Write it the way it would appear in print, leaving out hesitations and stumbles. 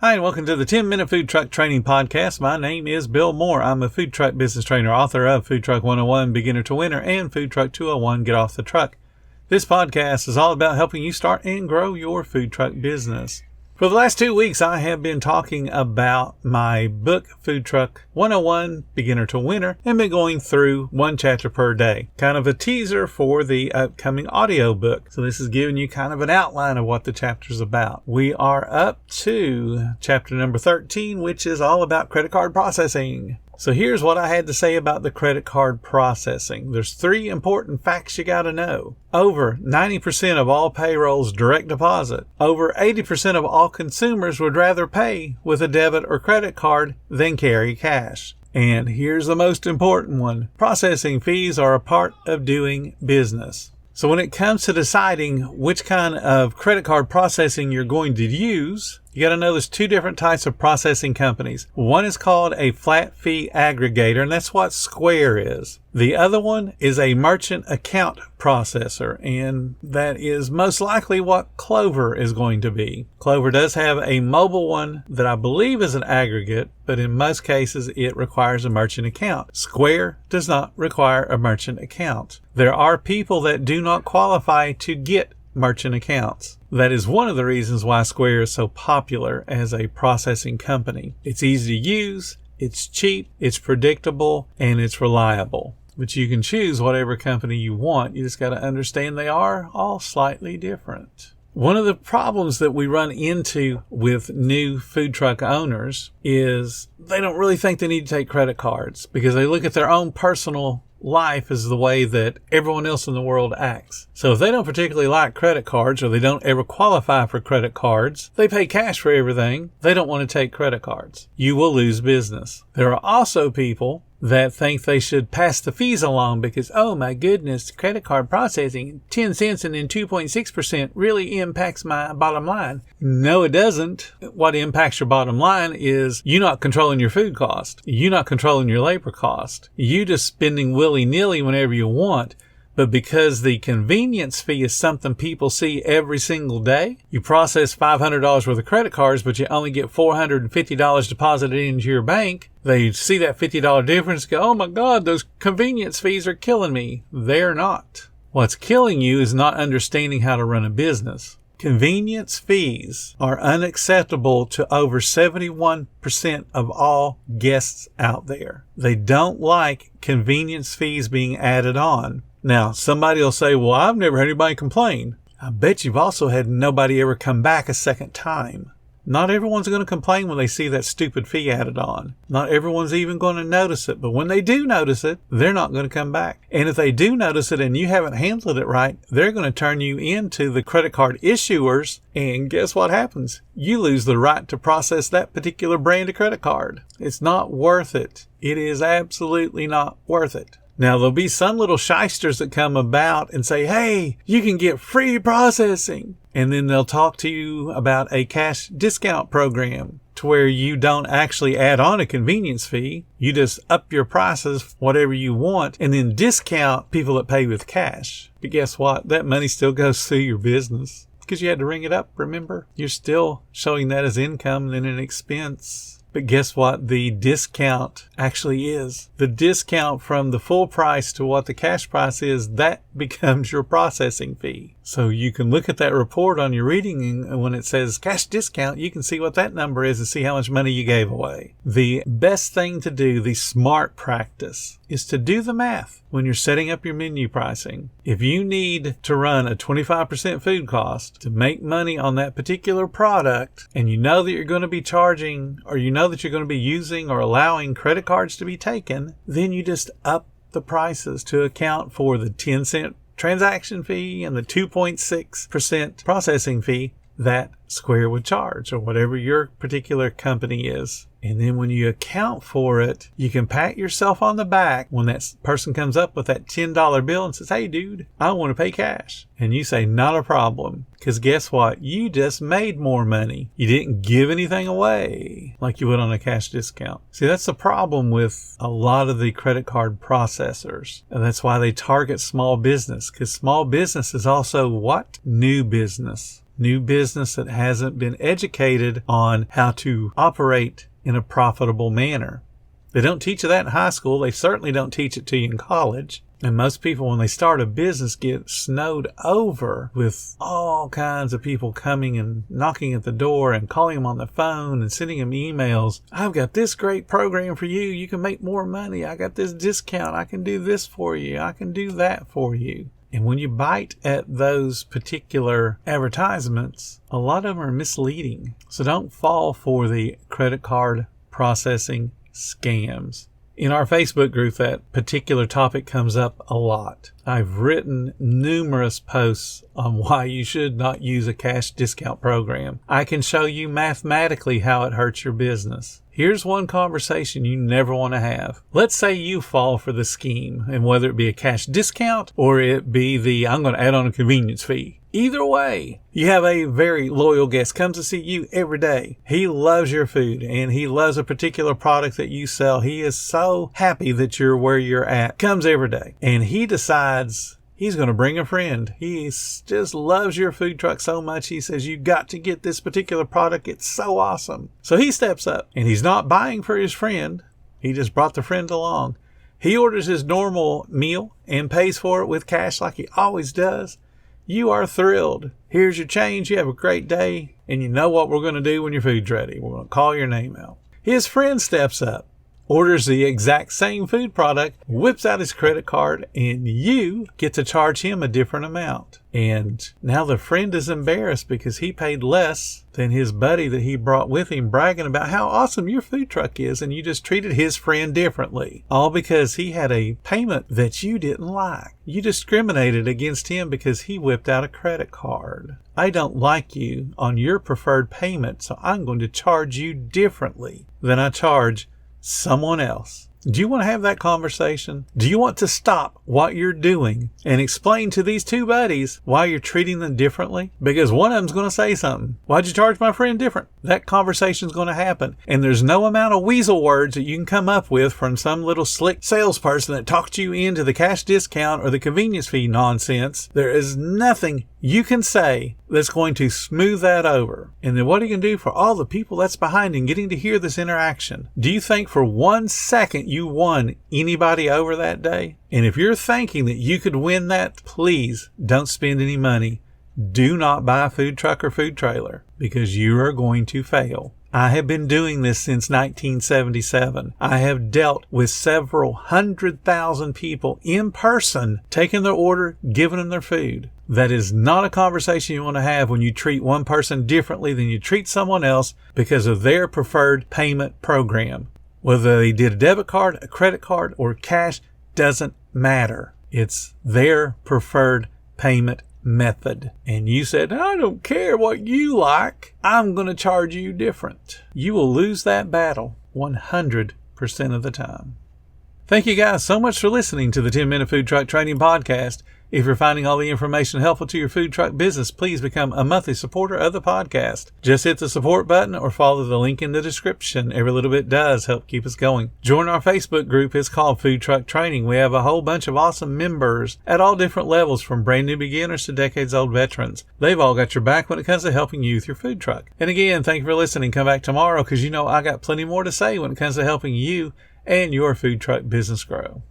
Hi, and welcome to the 10-Minute Food Truck Training Podcast. My name is Bill Moore. I'm a food truck business trainer, author of Food Truck 101, Beginner to Winner, and Food Truck 201, Get Off the Truck. This podcast is all about helping you start and grow your food truck business. For the last 2 weeks, I have been talking about my book, Food Truck 101, Beginner to Winner, and been going through one chapter per day. Kind of a teaser for the upcoming audio book. So this is giving you kind of an outline of what the chapter's about. We are up to chapter number 13, which is all about credit card processing. So here's what I had to say about the credit card processing. There's 3 important facts you got to know. Over 90% of all payrolls direct deposit. Over 80% of all consumers would rather pay with a debit or credit card than carry cash. And here's the most important one. Processing fees are a part of doing business. So when it comes to deciding which kind of credit card processing you're going to use, you got to know there's 2 different types of processing companies. One is called a flat fee aggregator, and that's what Square is. The other one is a merchant account processor, and that is most likely what Clover is going to be. Clover does have a mobile one that I believe is an aggregate, but in most cases it requires a merchant account. Square does not require a merchant account. There are people that do not qualify to get merchant accounts. That is one of the reasons why Square is so popular as a processing company. It's easy to use, it's cheap, it's predictable, and it's reliable. But you can choose whatever company you want. You just got to understand they are all slightly different. One of the problems that we run into with new food truck owners is they don't really think they need to take credit cards because they look at their own personal life as the way that everyone else in the world acts. So if they don't particularly like credit cards or they don't ever qualify for credit cards, they pay cash for everything. They don't want to take credit cards. You will lose business. There are also people that think they should pass the fees along because, oh my goodness, credit card processing, 10 cents and then 2.6% really impacts my bottom line. No, it doesn't. What impacts your bottom line is you not controlling your food cost. You not controlling your labor cost. You just spending willy-nilly whenever you want. But because the convenience fee is something people see every single day, you process $500 worth of credit cards, but you only get $450 deposited into your bank. They see that $50 difference and go, oh my God, those convenience fees are killing me. They're not. What's killing you is not understanding how to run a business. Convenience fees are unacceptable to over 71% of all guests out there. They don't like convenience fees being added on. Now, somebody will say, well, I've never had anybody complain. I bet you've also had nobody ever come back a second time. Not everyone's going to complain when they see that stupid fee added on. Not everyone's even going to notice it. But when they do notice it, they're not going to come back. And if they do notice it and you haven't handled it right, they're going to turn you into the credit card issuers. And guess what happens? You lose the right to process that particular brand of credit card. It's not worth it. It is absolutely not worth it. Now, there'll be some little shysters that come about and say, hey, you can get free processing. And then they'll talk to you about a cash discount program to where you don't actually add on a convenience fee. You just up your prices, whatever you want, and then discount people that pay with cash. But guess what? That money still goes through your business because you had to ring it up, remember? You're still showing that as income and an expense. But guess what the discount actually is? The discount from the full price to what the cash price is, that becomes your processing fee. So you can look at that report on your reading, and when it says cash discount, you can see what that number is and see how much money you gave away. The best thing to do, the smart practice, is to do the math when you're setting up your menu pricing. If you need to run a 25% food cost to make money on that particular product, and you know that you're going to be charging, or you know that you're going to be using or allowing credit cards to be taken, then you just up the prices to account for the 10-cent transaction fee and the 2.6% processing fee that Square would charge, or whatever your particular company is. And then when you account for it, you can pat yourself on the back when that person comes up with that $10 bill and says, hey dude, I want to pay cash. And you say, not a problem. Because guess what? You just made more money. You didn't give anything away like you would on a cash discount. See, that's the problem with a lot of the credit card processors. And that's why they target small business, because small business is also what? New business. new business that hasn't been educated on how to operate in a profitable manner. They don't teach you that in high school. They certainly don't teach it to you in college. And most people, when they start a business, get snowed over with all kinds of people coming and knocking at the door and calling them on the phone and sending them emails. I've got this great program for you. You can make more money. I got this discount. I can do this for you. I can do that for you. And when you bite at those particular advertisements, a lot of them are misleading. So don't fall for the credit card processing scams. In our Facebook group, that particular topic comes up a lot. I've written numerous posts on why you should not use a cash discount program. I can show you mathematically how it hurts your business. Here's one conversation you never want to have. Let's say you fall for the scheme, and whether it be a cash discount or it be I'm going to add on a convenience fee. Either way, you have a very loyal guest, comes to see you every day. He loves your food and he loves a particular product that you sell. He is so happy that you're where you're at, comes every day, and he decides he's going to bring a friend. He just loves your food truck so much. He says, you got to get this particular product. It's so awesome. So he steps up, and he's not buying for his friend. He just brought the friend along. He orders his normal meal and pays for it with cash like he always does. You are thrilled. Here's your change. You have a great day. And you know what we're going to do when your food's ready. We're going to call your name out. His friend steps up, orders the exact same food product, whips out his credit card, and you get to charge him a different amount. And now the friend is embarrassed because he paid less than his buddy that he brought with him, bragging about how awesome your food truck is, and you just treated his friend differently. All because he had a payment that you didn't like. You discriminated against him because he whipped out a credit card. I don't like you on your preferred payment, so I'm going to charge you differently than I charge someone else. Do you want to have that conversation? Do you want to stop what you're doing and explain to these two buddies why you're treating them differently? Because one of them's going to say something. Why'd you charge my friend different? That conversation's going to happen. And there's no amount of weasel words that you can come up with from some little slick salesperson that talked you into the cash discount or the convenience fee nonsense. There is nothing you can say that's going to smooth that over. And then what are you going to do for all the people that's behind and getting to hear this interaction? Do you think for 1 second you won anybody over that day? And if you're thinking that you could win that, please don't spend any money. Do not buy a food truck or food trailer because you are going to fail. I have been doing this since 1977. I have dealt with several 100,000 people in person, taking their order, giving them their food. That is not a conversation you want to have when you treat one person differently than you treat someone else because of their preferred payment program. Whether they did a debit card, a credit card, or cash doesn't matter. It's their preferred payment method. And you said, I don't care what you like. I'm going to charge you different. You will lose that battle 100% of the time. Thank you guys so much for listening to the 10-Minute Food Truck Training Podcast. If you're finding all the information helpful to your food truck business, please become a monthly supporter of the podcast. Just hit the support button or follow the link in the description. Every little bit does help keep us going. Join our Facebook group. It's called Food Truck Training. We have a whole bunch of awesome members at all different levels, from brand new beginners to decades-old veterans. They've all got your back when it comes to helping you with your food truck. And again, thank you for listening. Come back tomorrow because you know I got plenty more to say when it comes to helping you and your food truck business grow.